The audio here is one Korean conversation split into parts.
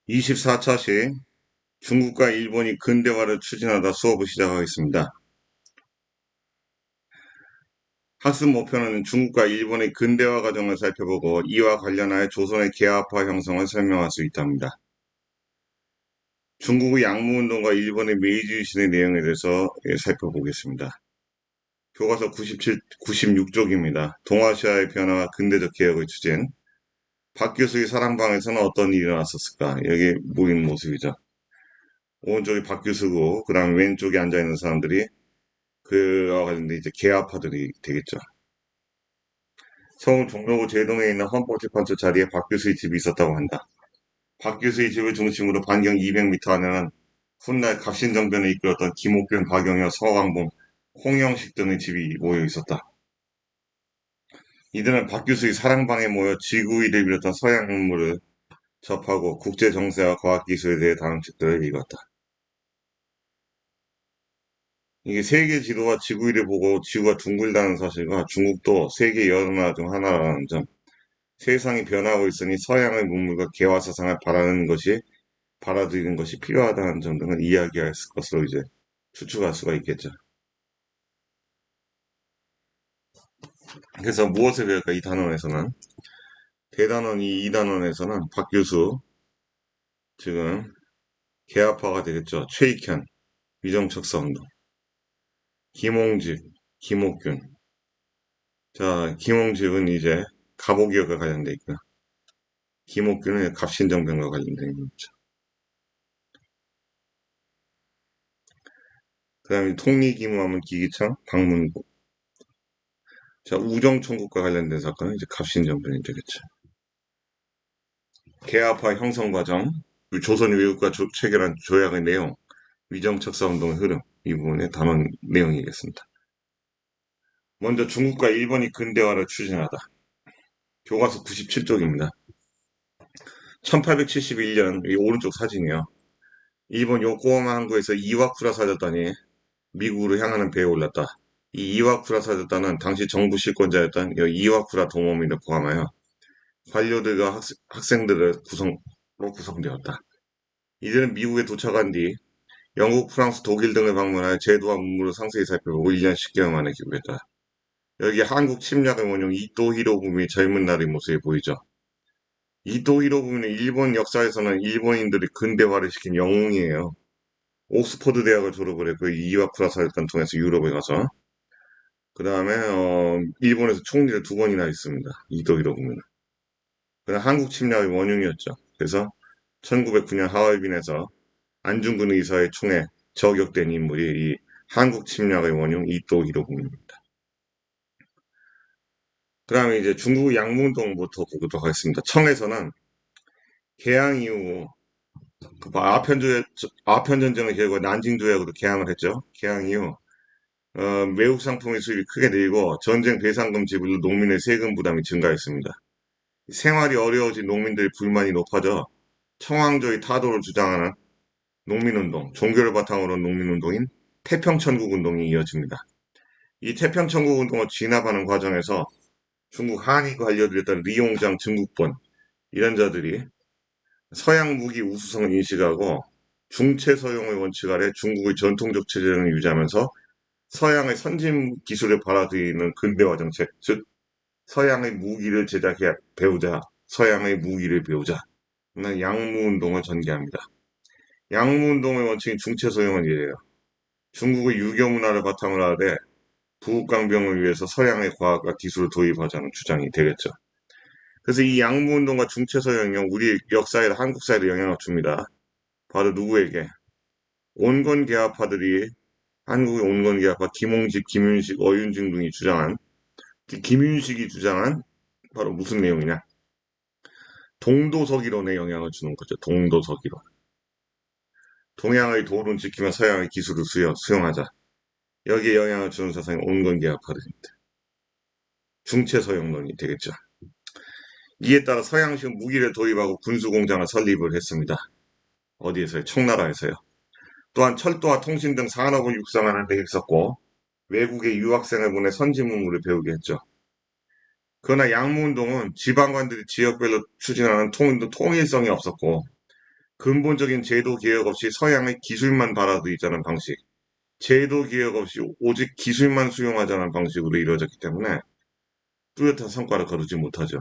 24차시 중국과 일본이 근대화를 추진하다 수업을 시작하겠습니다. 학습 목표는 중국과 일본의 근대화 과정을 살펴보고 이와 관련하여 조선의 개화파 형성을 설명할 수 있답니다. 중국의 양무운동과 일본의 메이지 유신의 내용에 대해서 살펴보겠습니다. 교과서 96쪽입니다. 동아시아의 변화와 근대적 개혁의 추진. 박 교수의 사랑방에서는 어떤 일이 일어났었을까? 여기 모인 모습이죠. 오른쪽이 박 교수고, 그 다음에 왼쪽에 앉아있는 사람들이 그와 관련된 이제 계아파들이 되겠죠. 서울 종로구 제동에 있는 헌법재판소 자리에 박 교수의 집이 있었다고 한다. 박 교수의 집을 중심으로 반경 200m 안에는 훗날 갑신정변을 이끌었던 김옥균, 박영효, 서왕봉, 홍영식 등의 집이 모여 있었다. 이들은 박 교수의 사랑방에 모여 지구일을 비롯한 서양 문물을 접하고 국제 정세와 과학기술에 대해 다룬 책들을 읽었다. 이게 세계 지도와 지구일을 보고 지구가 둥글다는 사실과 중국도 세계 여러 나라 중 하나라는 점, 세상이 변하고 있으니 서양의 문물과 개화 사상을 받아들이는 것이 필요하다는 점 등을 이야기할 것으로 이제 추측할 수가 있겠죠. 그래서 무엇을 배울까 이 단원에서는 대단원 이 단원에서는 박 교수 지금 개화파가 되겠죠. 최익현, 위정척사운동, 김홍집, 김옥균. 자, 김홍집은 이제 갑오기업과 관련돼 있고요. 김옥균은 갑신정변과 관련된 거죠. 그 다음에 통리기무하면 기기창, 박문국. 자, 우정총국과 관련된 사건은 이제 갑신정변이 되겠죠. 개화파 형성 과정, 조선 외국과 체결한 조약의 내용, 위정척사운동의 흐름, 이 부분의 단원 내용이겠습니다. 먼저 중국과 일본이 근대화를 추진하다. 교과서 97쪽입니다. 1871년, 이 오른쪽 사진이요. 일본 요코하마 항구에서 이와쿠라 사절단이 미국으로 향하는 배에 올랐다. 이 이와쿠라 사절단은 당시 정부 실권자였던 이와쿠라 동원민을 포함하여 관료들과 학생들을 구성되었다. 이들은 미국에 도착한 뒤 영국, 프랑스, 독일 등을 방문하여 제도와 문물을 상세히 살펴보고 1년 10개월 만에 귀국했다. 여기 한국 침략의 원흉 이토 히로부미의 젊은 날의 모습이 보이죠. 이토 히로부미는 일본 역사에서는 일본인들이 근대화를 시킨 영웅이에요. 옥스퍼드 대학을 졸업을 했고 이와쿠라 사절단 통해서 유럽에 가서 그 다음에 일본에서 총리를 2번이나 했습니다. 이토 히로부미는. 그는 한국 침략의 원흉이었죠. 그래서 1909년 하얼빈에서 안중근 의사의 총에 저격된 인물이 이 한국 침략의 원흉 이토 히로부미입니다. 그 다음에 이제 중국 양문동부터 보도록 하겠습니다. 청에서는 개항 이후 아편전쟁의 결과 난징조약으로 개항을 했죠. 개항 이후 외국 상품의 수입이 크게 늘고 전쟁 배상금 지불로 농민의 세금 부담이 증가했습니다. 생활이 어려워진 농민들의 불만이 높아져 청왕조의 타도를 주장하는 농민운동, 종교를 바탕으로 한 농민운동인 태평천국운동이 이어집니다. 이 태평천국운동을 진압하는 과정에서 중국 한이 관료들이었던 리용장 증국본 이런 자들이 서양 무기 우수성을 인식하고 중체 서용의 원칙 아래 중국의 전통적 체제를 유지하면서 서양의 선진 기술을 받아들이는 근대화 정책, 즉 서양의 무기를 제작해 배우자, 서양의 무기를 배우자 는 양무운동을 전개합니다. 양무운동의 원칙인 중체소형은 이래요. 중국의 유교 문화를 바탕으로 하되 부국강병을 위해서 서양의 과학과 기술을 도입하자는 주장이 되겠죠. 그래서 이 양무운동과 중체소형이 우리 역사에도 한국 사회에 영향을 줍니다. 바로 누구에게? 온건계화파들이 한국의 온건계화파 김홍집, 김윤식, 어윤중 등이 주장한 김윤식이 주장한 바로 무슨 내용이냐? 동도서기론에 영향을 주는 거죠. 동도서기론. 동양의 도를 지키며 서양의 기술을 수용하자. 여기에 영향을 주는 사상이 온건계화파들입니다. 중체서용론이 되겠죠. 이에 따라 서양식 무기를 도입하고 군수공장을 설립을 했습니다. 어디에서요? 청나라에서요. 또한 철도와 통신 등 산업을 육성하는 데 있었고 외국의 유학생을 보내 선진문물을 배우게 했죠. 그러나 양무운동은 지방관들이 지역별로 추진하는 통일성이 없었고 근본적인 제도 개혁 없이 서양의 기술만 받아들이자는 방식, 제도 개혁 없이 오직 기술만 수용하자는 방식으로 이루어졌기 때문에 뚜렷한 성과를 거두지 못하죠.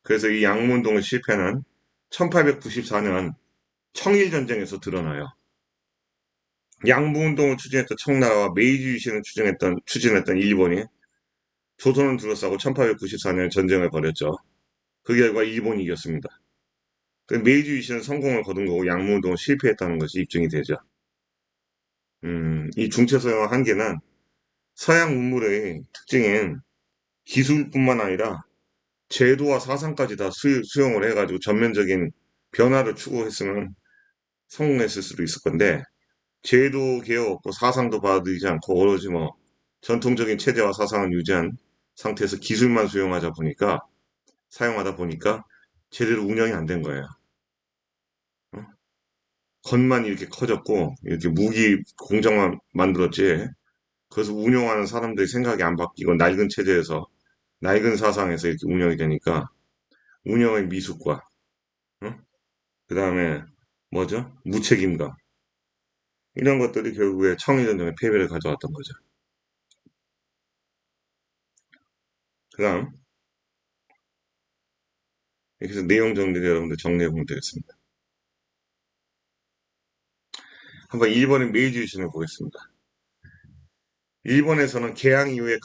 그래서 이 양문동의 실패는 1894년 청일전쟁에서 드러나요. 양부운동을 추진했던 청나라와 메이지 유신을 추진했던 일본이 조선을 둘러싸고 1894년 전쟁을 벌였죠. 그 결과 일본이 이겼습니다. 그 메이지 유신은 성공을 거둔 거고 양무운동은 실패했다는 것이 입증이 되죠. 이 중체서양 한계는 서양 문물의 특징인 기술뿐만 아니라 제도와 사상까지 다 수용을 해가지고 전면적인 변화를 추구했으면 성공했을 수도 있을 건데 제도 개혁 없고 사상도 받아들이지 않고 오로지 뭐 전통적인 체제와 사상을 유지한 상태에서 기술만 사용하다 보니까 제대로 운영이 안 된 거예요. 어? 겉만 이렇게 커졌고 이렇게 무기 공장만 만들었지. 그래서 운영하는 사람들의 생각이 안 바뀌고 낡은 체제에서 낡은 사상에서 이렇게 운영이 되니까 운영의 미숙과 그 다음에 뭐죠? 무책임감 이런 것들이 결국에 청일전쟁의 패배를 가져왔던 거죠. 그 다음 이렇게 해서 내용 정리를 여러분들 정리해 보면 되겠습니다. 한번 일본의 메이지 유신을 보겠습니다. 일본에서는 개항 이후에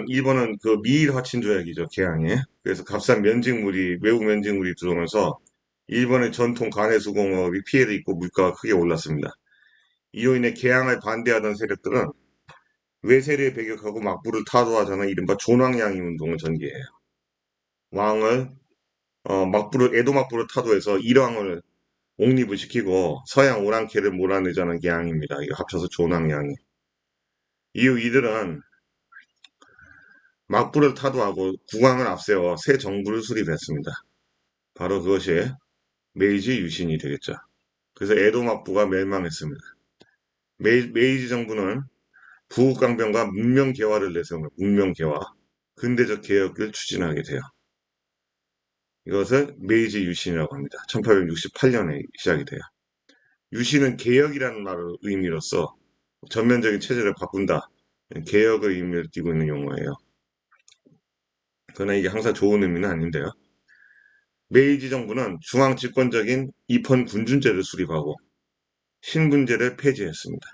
일본은 그 미일 화친 조약이죠, 개항에. 그래서 값싼 외국 면직물이 들어오면서 일본의 전통 관해수공업이 피해를 입고 물가가 크게 올랐습니다. 이로 인해 개항을 반대하던 세력들은 외세를 배격하고 막부를 타도하자는 이른바 존왕양이 운동을 전개해요. 왕을 에도 막부를 타도해서 일왕을 옹립을 시키고 서양 오랑캐를 몰아내자는 개항입니다. 이거 합쳐서 존왕양이. 이후 이들은 막부를 타도하고 국왕을 앞세워 새 정부를 수립했습니다. 바로 그것이 메이지 유신이 되겠죠. 그래서 에도 막부가 멸망했습니다. 메이지 정부는 부국강병과 문명개화를 내세우며 문명개화, 근대적 개혁을 추진하게 돼요. 이것을 메이지 유신이라고 합니다. 1868년에 시작이 돼요. 유신은 개혁이라는 말의 의미로서 전면적인 체제를 바꾼다, 개혁의 의미를 띠고 있는 용어예요. 그러나 이게 항상 좋은 의미는 아닌데요. 메이지 정부는 중앙 집권적인 입헌 군준제를 수립하고 신분제를 폐지했습니다.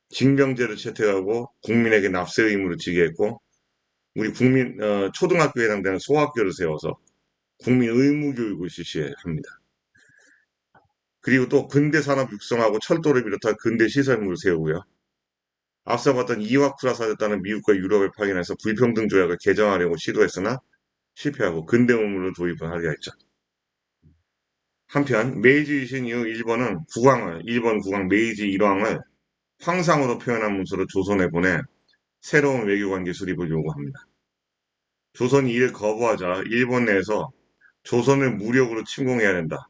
징병제를 채택하고 국민에게 납세 의무를 지게 했고 우리 초등학교에 해당되는 소학교를 세워서 국민 의무 교육을 실시합니다. 그리고 또 근대 산업 육성하고 철도를 비롯한 근대 시설물을 세우고요. 앞서 봤던 이와쿠라 사였다는 미국과 유럽을 파견해서 불평등 조약을 개정하려고 시도했으나 실패하고 근대 문물을 도입을 하려 했죠. 한편 메이지 유신 이후 일본 국왕 메이지 1왕을 황상으로 표현한 문서를 조선에 보내 새로운 외교관계 수립을 요구합니다. 조선이 이를 거부하자 일본 내에서 조선을 무력으로 침공해야 된다.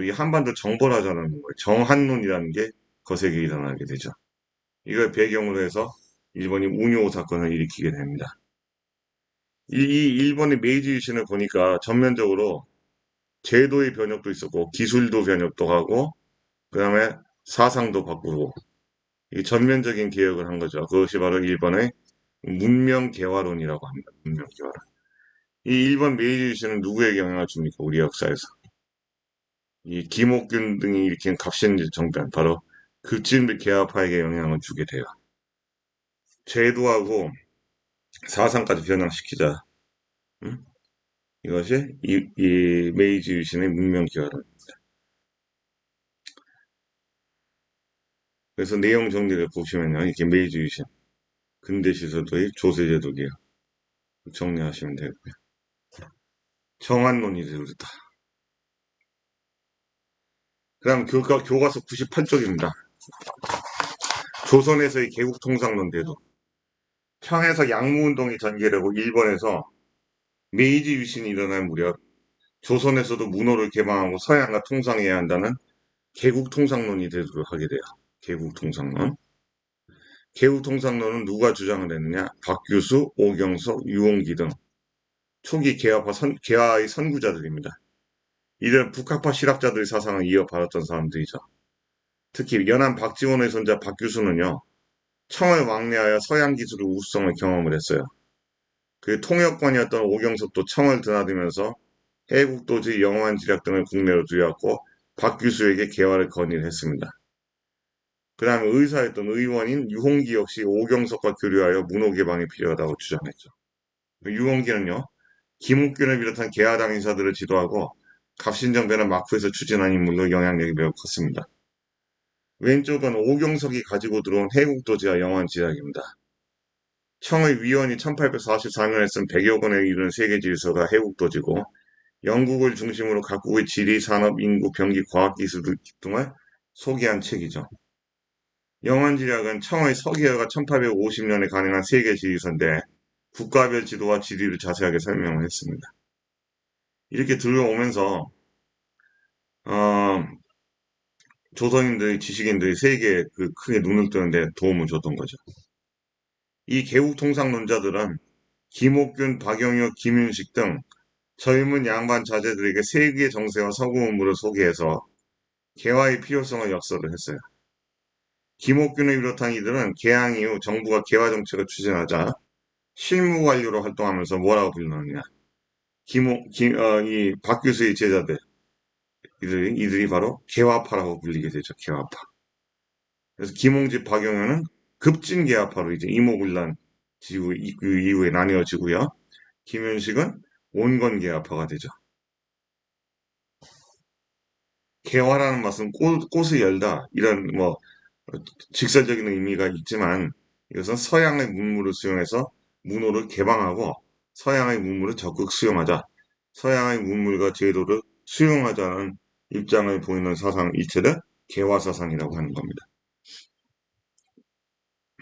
이 한반도 정벌하자는 거예요. 정한론이라는 게 거세게 일어나게 되죠. 이걸 배경으로 해서 일본이 운요 사건을 일으키게 됩니다. 이 일본의 메이지 유신을 보니까 전면적으로 제도의 변혁도 있었고 기술도 변혁도 하고 그 다음에 사상도 바꾸고 이 전면적인 개혁을 한 거죠. 그것이 바로 일본의 문명개화론이라고 합니다. 문명개화론. 이 일본 메이지 유신은 누구에게 영향을 줍니까? 우리 역사에서. 이 김옥균 등이 일으킨 갑신지 정변, 바로 급진비 개화파에게 영향을 주게 돼요. 제도하고 사상까지 변형시키자. 응? 이것이 이 메이지 유신의 문명개화론입니다. 그래서 내용 정리를 보시면요. 이렇게 메이지 유신, 근대 시소도의 조세제도 개혁 정리하시면 되고요. 정한론이 되었다. 그 다음 교과서 98쪽입니다. 조선에서의 개국통상론 대도. 평에서 양무운동이 전개되고 일본에서 메이지 유신이 일어난 무렵 조선에서도 문호를 개방하고 서양과 통상해야 한다는 개국통상론이 대두를 하게 돼요. 개국통상론. 개국통상론은 누가 주장을 했느냐? 박규수, 오경석, 유홍기 등 초기 개화의 선구자들입니다. 이들 북학파 실학자들의 사상을 이어받았던 사람들이죠. 특히 연안 박지원의 손자 박 교수는요, 청을 왕래하여 서양 기술의 우수성을 경험을 했어요. 그 통역관이었던 오경석도 청을 드나들면서 해국도지, 영환지략 등을 국내로 들여왔고 박 교수에게 개화를 건의를 했습니다. 그 다음에 의사였던 의원인 유홍기 역시 오경석과 교류하여 문호 개방이 필요하다고 주장했죠. 유홍기는요, 김옥균을 비롯한 개화당 인사들을 지도하고 갑신정변을 막후에서 추진한 인물로 영향력이 매우 컸습니다. 왼쪽은 오경석이 가지고 들어온 해국도지와 영환지략입니다. 청의 위원이 1844년에 쓴 100여 권에 이르는 세계질서가 해국도지고 영국을 중심으로 각국의 지리, 산업, 인구, 병기, 과학기술 등을 소개한 책이죠. 영환지략은 청의 서기화가 1850년에 가능한 세계지리서인데 국가별 지도와 지리를 자세하게 설명을 했습니다. 이렇게 들어오면서 어, 조선인들이 지식인들이 세계에 크게 눈을 뜨는데 도움을 줬던 거죠. 이 개국통상론자들은 김옥균, 박영효, 김윤식 등 젊은 양반 자제들에게 세계 정세와 서구 문물을 소개해서 개화의 필요성을 역설을 했어요. 김옥균을 비롯한 이들은 개항 이후 정부가 개화 정책을 추진하자 실무 관료로 활동하면서 뭐라고 불렀느냐? 이 박교수의 제자들, 이들이 바로 개화파라고 불리게 되죠. 개화파. 그래서 김홍집, 박영현은 급진 개화파로 이제 이모군란 이후에 나뉘어지고요. 김윤식은 온건 개화파가 되죠. 개화라는 것은 꽃을 열다 이런 뭐 직설적인 의미가 있지만 이것은 서양의 문물을 수용해서 문호를 개방하고 서양의 문물을 적극 수용하자, 서양의 문물과 제도를 수용하자는 입장을 보이는 사상 일체를 개화사상이라고 하는 겁니다.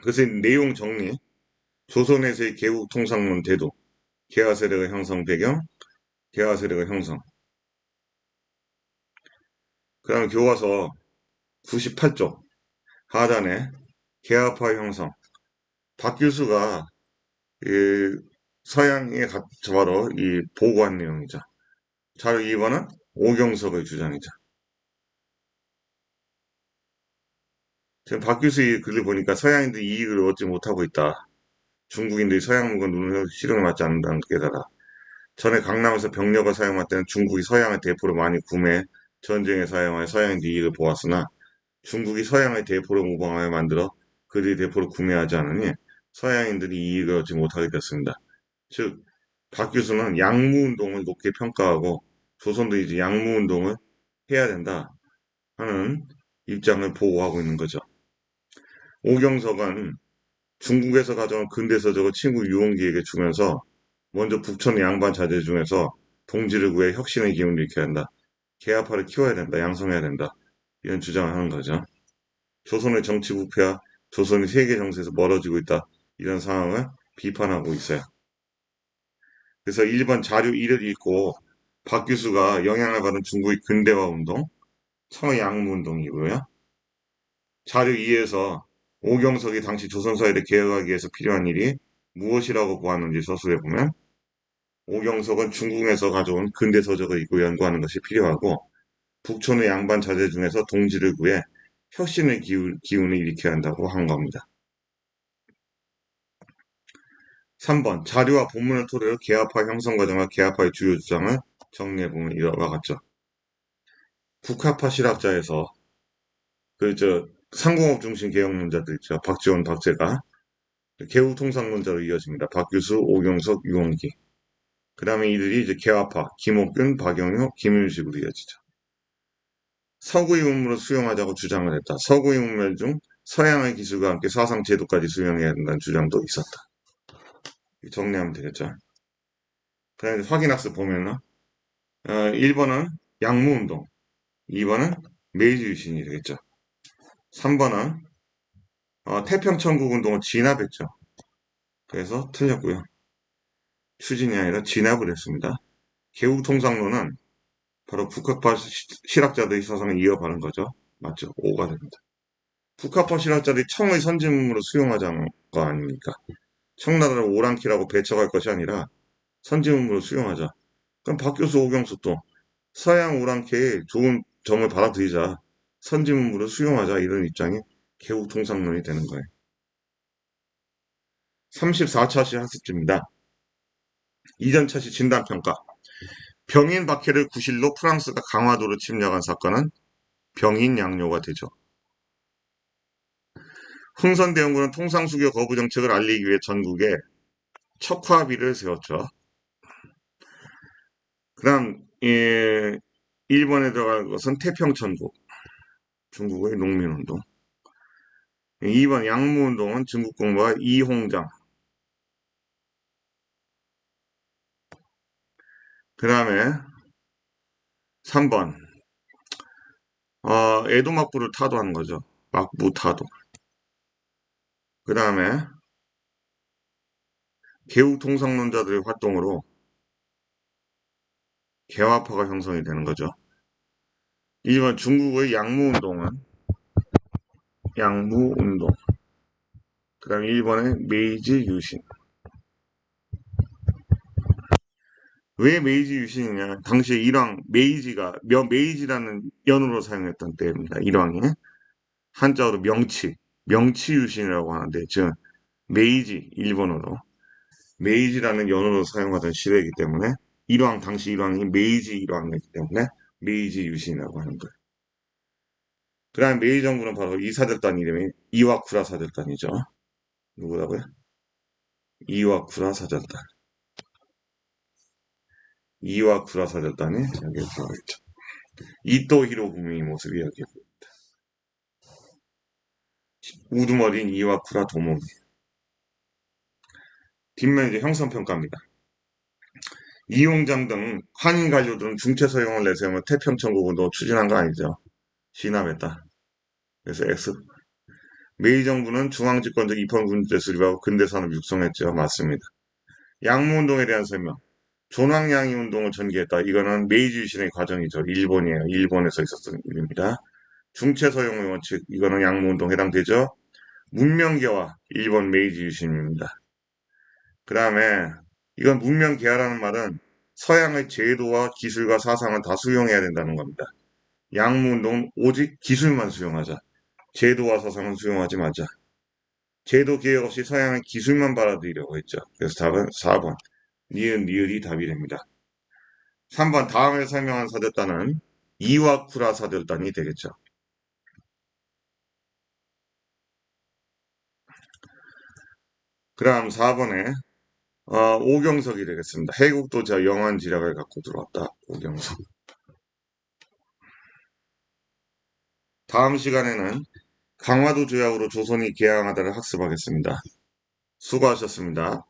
그래서 내용 정리, 조선에서의 개국통상론 대도, 개화세력의 형성 배경, 개화세력의 형성. 그 다음에 교과서 98쪽 하단에 개화파 형성. 박 교수가 이 서양에 바로 이 보고한 내용이죠. 자료 2번은 오경석의 주장이죠. 지금 박 교수의 글을 보니까 서양인들이 이익을 얻지 못하고 있다. 중국인들이 서양 물건 눈을 실용에 맞지 않는다는 게다가 전에 강남에서 병력을 사용할 때는 중국이 서양의 대포를 많이 구매, 전쟁에 사용하여 서양인들이 이익을 보았으나 중국이 서양의 대포를 모방하여 만들어 그들이 대포를 구매하지 않으니 서양인들이 이익을 얻지 못하게 됐습니다. 즉, 박 교수는 양무운동을 높게 평가하고 조선도 이제 양무운동을 해야 된다 하는 입장을 보고하고 있는 거죠. 오경석은 중국에서 가져온 근대서적을 친구 유홍기에게 주면서 먼저 북촌 양반 자제 중에서 동지를 구해 혁신의 기운을 일으켜야 한다. 개화파를 키워야 된다. 양성해야 된다. 이런 주장을 하는 거죠. 조선의 정치 부패와 조선이 세계 정세에서 멀어지고 있다. 이런 상황을 비판하고 있어요. 그래서 1번 자료 1을 읽고 박 교수가 영향을 받은 중국의 근대화 운동, 청의 양무 운동이고요. 자료 2에서 오경석이 당시 조선사회를 개혁하기 위해서 필요한 일이 무엇이라고 보았는지 서술해 보면 오경석은 중국에서 가져온 근대 서적을 읽고 연구하는 것이 필요하고 북촌의 양반 자제 중에서 동지를 구해 혁신의 기운을 일으켜야 한다고 한 겁니다. 3번 자료와 본문을 토대로 개화파 형성 과정과 개화파의 주요 주장을 정리해보면 이와 같죠. 북학파 실학자에서 상공업 중심 개혁론자들 있죠. 박지원, 박재가 개우통상론자로 이어집니다. 박규수, 오경석, 유홍기. 그 다음에 이들이 이제 개화파, 김옥균, 박영효, 김윤식으로 이어지죠. 서구의 문물을 수용하자고 주장을 했다. 서구의 문물 중 서양의 기술과 함께 사상 제도까지 수용해야 된다는 주장도 있었다. 정리하면 되겠죠. 그 다음에 확인학습 보면은 1번은 양무운동, 2번은 메이지 유신이 되겠죠. 3번은 태평천국운동을 진압했죠. 그래서 틀렸고요. 추진이 아니라 진압을 했습니다. 개국통상론은 바로 북학파 실학자들의 사상을 이어가는 거죠. 맞죠? 5가 됩니다. 북학파 실학자들이 청의 선진문으로 수용하자는 거 아닙니까? 청나라를 오랑캐라고 배척할 것이 아니라 선진문으로 수용하자. 그럼 박교수, 오경수도 서양 오랑캐의 좋은 점을 받아들이자. 선진문물을 수용하자. 이런 입장이 개국통상론이 되는 거예요. 34차시 학습지입니다. 이전차시 진단평가. 병인 박해를 구실로 프랑스가 강화도를 침략한 사건은 병인 양요가 되죠. 흥선대원군은 통상수교 거부 정책을 알리기 위해 전국에 척화비를 세웠죠. 그 다음, 일본에 들어간 것은 태평천국, 중국의 농민운동. 2번 양무운동은 중국공부와 이홍장. 그 다음에 3번, 에도 막부를 타도하는 거죠. 막부 타도. 그 다음에 개국통상론자들의 활동으로 개화파가 형성이 되는 거죠. 2번 중국의 양무운동은 양무운동. 그 다음에 1번의 메이지 유신. 왜 메이지 유신이냐? 당시에 일왕 메이지가 메이지라는 연으로 사용했던 때입니다. 일왕이 한자어로 명치 유신이라고 하는데 즉 메이지 일본어로 메이지라는 연어로 사용하던 시대이기 때문에 당시 일왕이 메이지 일왕이기 때문에 메이지 유신이라고 하는 거예요. 그 다음에 메이지 정부는 바로 이 사절단 이름이 이와쿠라 사절단이죠. 누구라고요? 이와쿠라 사절단. 이와쿠라 사절단이 여기에 들어가 있죠. 이토 히로부미 모습이 여기에 보입니다. 우두머리인 이와쿠라 도모미. 뒷면 이제 형성평가입니다. 이용장 등 한인 관료들은 중체 서용을 내세우며 태평천국으로 추진한 거 아니죠. 진압했다. 그래서 X. 메이 정부는 중앙집권적 입헌군대 수립하고 근대산업 육성했죠. 맞습니다. 양무운동에 대한 설명. 존왕양이 운동을 전개했다. 이거는 메이지 유신의 과정이죠. 일본이에요. 일본에서 있었던 일입니다. 중체 서용의 원칙. 이거는 양무운동 해당되죠. 문명개화. 일본 메이지 유신입니다. 그 다음에 이건 문명개화라는 말은 서양의 제도와 기술과 사상을 다 수용해야 된다는 겁니다. 양무운동은 오직 기술만 수용하자. 제도와 사상은 수용하지 마자. 제도 개혁 없이 서양의 기술만 받아들이려고 했죠. 그래서 답은 4번. 니은이 답이 됩니다. 3번 다음에 설명한 사절단은 이와쿠라 사절단이 되겠죠. 그 다음 4번에 오경석이 되겠습니다. 해국도자 영안지략을 갖고 들어왔다. 오경석. 다음 시간에는 강화도 조약으로 조선이 개항하다를 학습하겠습니다. 수고하셨습니다.